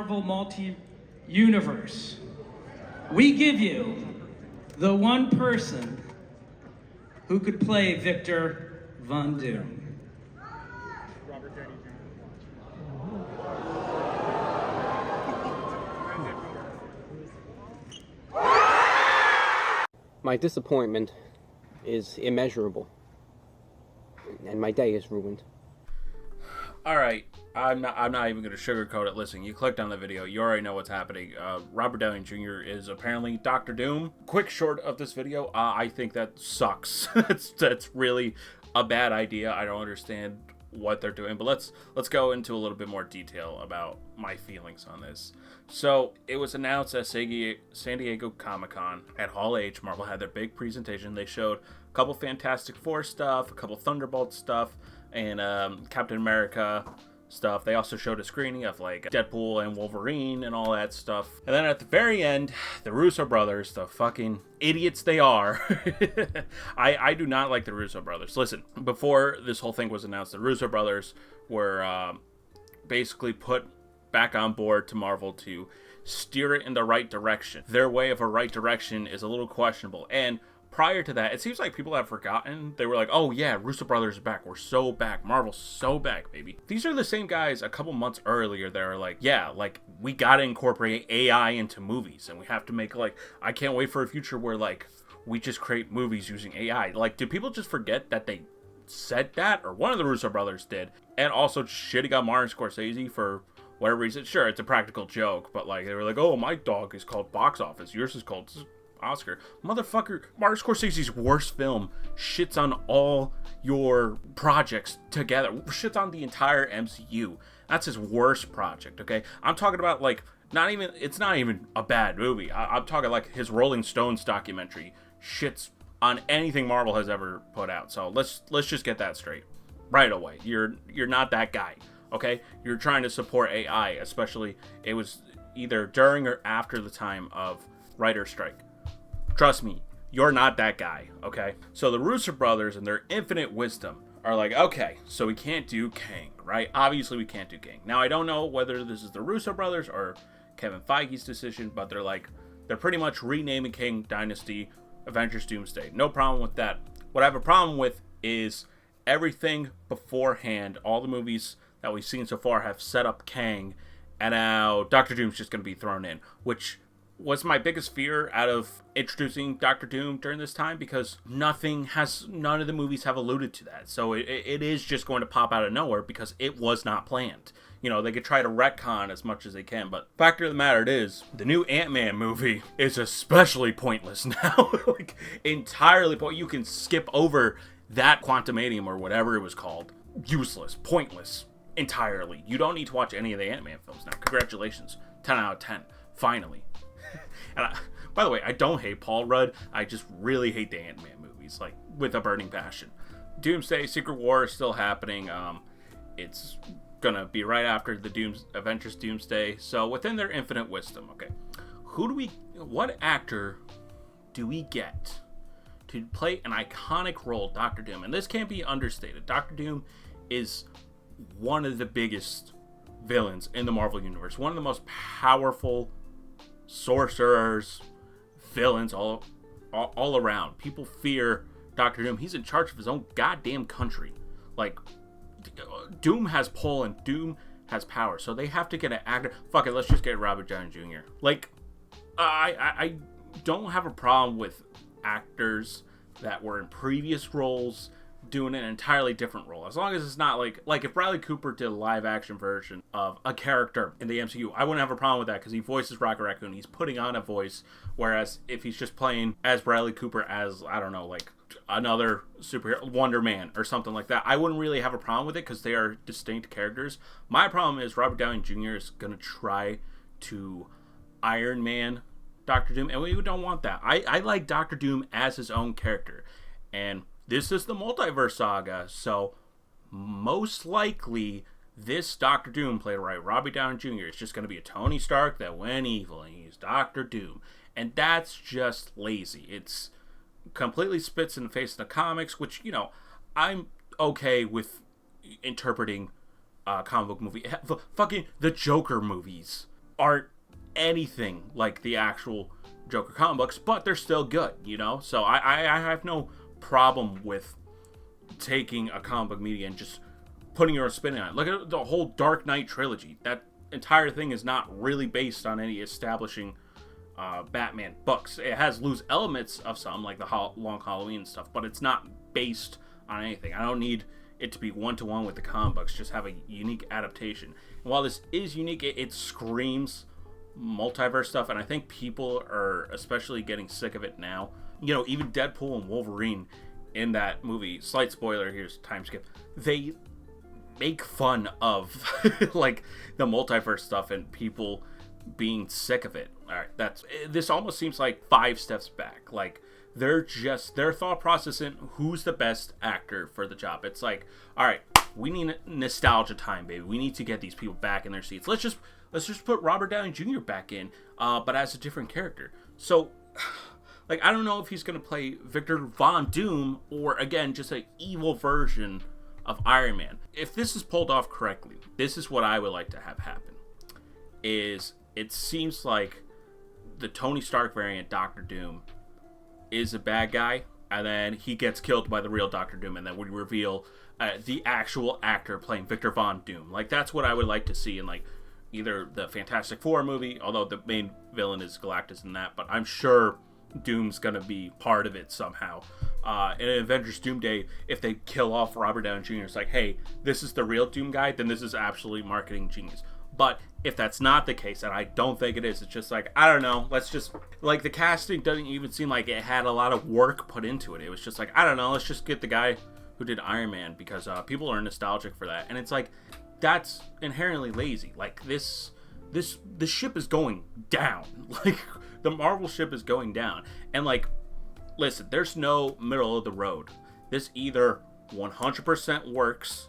Marvel multi-universe, we give you the one person who could play Victor Von Doom. My disappointment is immeasurable, and my day is ruined. Alright, I'm not even going to sugarcoat it. Listen, you clicked on the video, you already know what's happening. Robert Downey Jr. is apparently Dr. Doom. Quick short of this video, I think that sucks. That's really a bad idea. I don't understand what they're doing, but let's go into a little bit more detail about my feelings on this. So it was announced at San Diego Comic-Con at Hall H. Marvel had their big presentation. They showed a couple Fantastic Four stuff, a couple Thunderbolt stuff, and Captain America stuff. They also showed a screening of like Deadpool and Wolverine and all that stuff. And then at the very end, the Russo brothers, the fucking idiots they are. I do not like the Russo brothers. Listen, before this whole thing was announced, the Russo brothers were basically put back on board to Marvel to steer it in the right direction. Their way of a right direction is a little questionable. And prior to that, it seems like people have forgotten. They were like, oh yeah, Russo brothers are back. We're so back. Marvel's so back, baby. These are the same guys a couple months earlier that are like, yeah, like, we gotta incorporate AI into movies. And we have to make, like, I can't wait for a future where, like, we just create movies using AI. Like, do people just forget that they said that? Or one of the Russo brothers did. And also shitting on Martin Scorsese for whatever reason. Sure, it's a practical joke. But, like, they were like, oh, my dog is called Box Office. Yours is called Oscar. Motherfucker, Martin Scorsese's worst film shits on all your projects together. Shits on the entire MCU. That's his worst project, okay? I'm talking about, like, it's not even a bad movie. I'm talking like his Rolling Stones documentary shits on anything Marvel has ever put out. So let's just get that straight right away. You're not that guy, okay? You're trying to support AI, especially it was either during or after the time of writer's strike. Trust me, you're not that guy, okay? So the Russo brothers and their infinite wisdom are like, okay, so we can't do Kang, right? Obviously we can't do Kang. Now, I don't know whether this is the Russo brothers or Kevin Feige's decision, but they're pretty much renaming Kang Dynasty Avengers Doomsday. No problem with that. What I have a problem with is everything beforehand. All the movies that we've seen so far have set up Kang, and now Doctor Doom's just going to be thrown in, which was my biggest fear out of introducing Doctor Doom during this time, because none of the movies have alluded to that. So it is just going to pop out of nowhere because it was not planned. You know, they could try to retcon as much as they can, but fact of the matter is, the new Ant-Man movie is especially pointless now. Like, entirely pointless. You can skip over that Quantumanium or whatever it was called. Useless. Pointless. Entirely. You don't need to watch any of the Ant-Man films now. Congratulations. 10 out of 10. Finally. And by the way, I don't hate Paul Rudd. I just really hate the Ant-Man movies, like, with a burning passion. Doomsday, Secret War is still happening. It's gonna be right after the Avengers Doomsday. So within their infinite wisdom, okay, what actor do we get to play an iconic role, Doctor Doom? And this can't be understated. Doctor Doom is one of the biggest villains in the Marvel Universe. One of the most powerful sorcerers, villains all around. People fear Doctor Doom. He's in charge of his own goddamn country. Like, Doom has pull and Doom has power, so they have to get an actor. Fuck it, let's just get Robert Downey Jr. Like, I don't have a problem with actors that were in previous roles doing an entirely different role, as long as it's not like if Bradley Cooper did a live action version of a character in the MCU, I wouldn't have a problem with that, because he voices Rocket Raccoon. He's putting on a voice, whereas if he's just playing as Bradley Cooper as, I don't know, like another superhero, Wonder Man or something like that, I wouldn't really have a problem with it, because they are distinct characters. My problem is Robert Downey Jr. is gonna try to Iron Man Doctor Doom, and we don't want that. I like Doctor Doom as his own character, and this is the multiverse saga, so most likely this Doctor Doom, played by Robbie Downey Jr., is just going to be a Tony Stark that went evil, and he's Doctor Doom. And that's just lazy. It's completely spits in the face of the comics, which, you know, I'm okay with interpreting comic book movie. Fucking the Joker movies aren't anything like the actual Joker comic books, but they're still good, you know? So I have no problem with taking a comic book media and just putting your spin on it. Look at the whole Dark Knight trilogy. That entire thing is not really based on any establishing Batman books. It has loose elements of some, like the Long Halloween stuff, but it's not based on anything. I don't need it to be one-to-one with the comic books. Just have a unique adaptation. And while this is unique, it screams multiverse stuff, and I think people are especially getting sick of it now. You know, even Deadpool and Wolverine in that movie, slight spoiler, here's time skip, they make fun of like the multiverse stuff and people being sick of it. All right, this almost seems like 5 steps back. Like, their thought process in who's the best actor for the job. It's like, all right, we need nostalgia time, baby. We need to get these people back in their seats. Let's just put Robert Downey Jr. back in, but as a different character. So, like, I don't know if he's going to play Victor Von Doom or, again, just an evil version of Iron Man. If this is pulled off correctly, this is what I would like to have happen. It seems like the Tony Stark variant, Doctor Doom, is a bad guy, and then he gets killed by the real Doctor Doom, and then we reveal the actual actor playing Victor Von Doom. Like, that's what I would like to see in, like, either the Fantastic Four movie, although the main villain is Galactus in that, but I'm sure Doom's gonna be part of it somehow. In Avengers Doomsday, if they kill off Robert Downey Jr., it's like, hey, this is the real Doom guy, then this is absolutely marketing genius. But if that's not the case, and I don't think it is, it's just like, I don't know, let's just, like, the casting doesn't even seem like it had a lot of work put into it. It was just like, I don't know, let's just get the guy who did Iron Man, because people are nostalgic for that. And it's like, that's inherently lazy. Like, the ship is going down. Like, the Marvel ship is going down. And, like, listen, there's no middle of the road. This either 100% works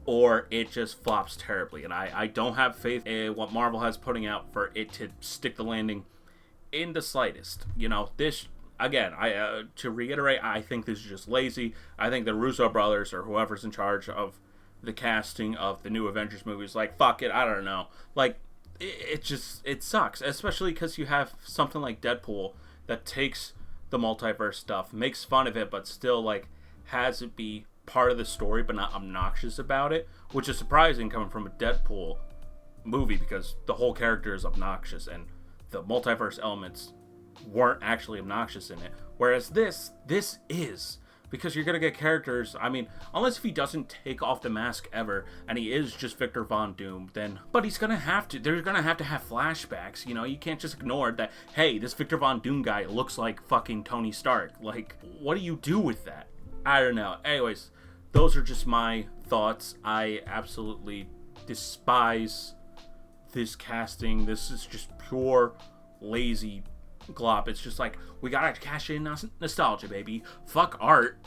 or it just flops terribly. And I don't have faith in what Marvel has putting out for it to stick the landing in the slightest. You know, this, again, to reiterate, I think this is just lazy. I think the Russo brothers, or whoever's in charge of the casting of the new Avengers movies, like, fuck it, I don't know. Like, it sucks, especially because you have something like Deadpool that takes the multiverse stuff, makes fun of it, but still, like, has it be part of the story but not obnoxious about it, which is surprising coming from a Deadpool movie, because the whole character is obnoxious and the multiverse elements weren't actually obnoxious in it, whereas this is, because you're gonna get characters, I mean, unless if he doesn't take off the mask ever and he is just Victor Von Doom, then, but he's gonna have to, they're gonna have to have flashbacks, you know. You can't just ignore that, hey, this Victor Von Doom guy looks like fucking Tony Stark. Like, what do you do with that? I don't know. Anyways, those are just my thoughts. I absolutely despise this casting. This is just pure lazy glop. It's just like, we gotta cash in nostalgia, baby. Fuck art.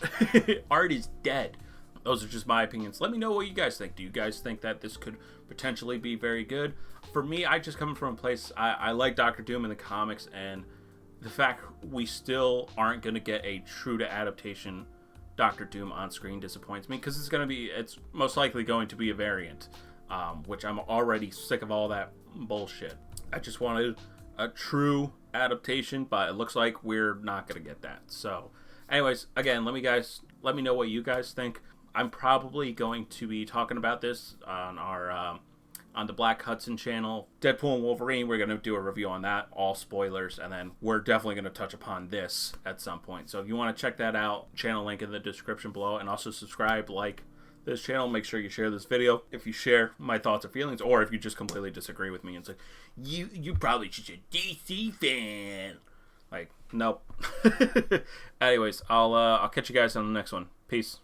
Art is dead. Those are just my opinions. Let me know what you guys think. Do you guys think that this could potentially be very good? For me, I just come from a place, I like Doctor Doom in the comics, and the fact we still aren't going to get a true to adaptation Doctor Doom on screen disappoints me, because it's most likely going to be a variant, which I'm already sick of all that bullshit. I just wanted a true adaptation, but it looks like we're not going to get that. So anyways, again, let me know what you guys think. I'm probably going to be talking about this on our on the Black Hudson channel. Deadpool and Wolverine, we're going to do a review on that, all spoilers, and then we're definitely going to touch upon this at some point. So if you want to check that out, channel link in the description below, and also subscribe, like this channel. Make sure you share this video if you share my thoughts or feelings, or if you just completely disagree with me and say, you probably just a DC fan. Like, nope. Anyways, I'll catch you guys on the next one. Peace.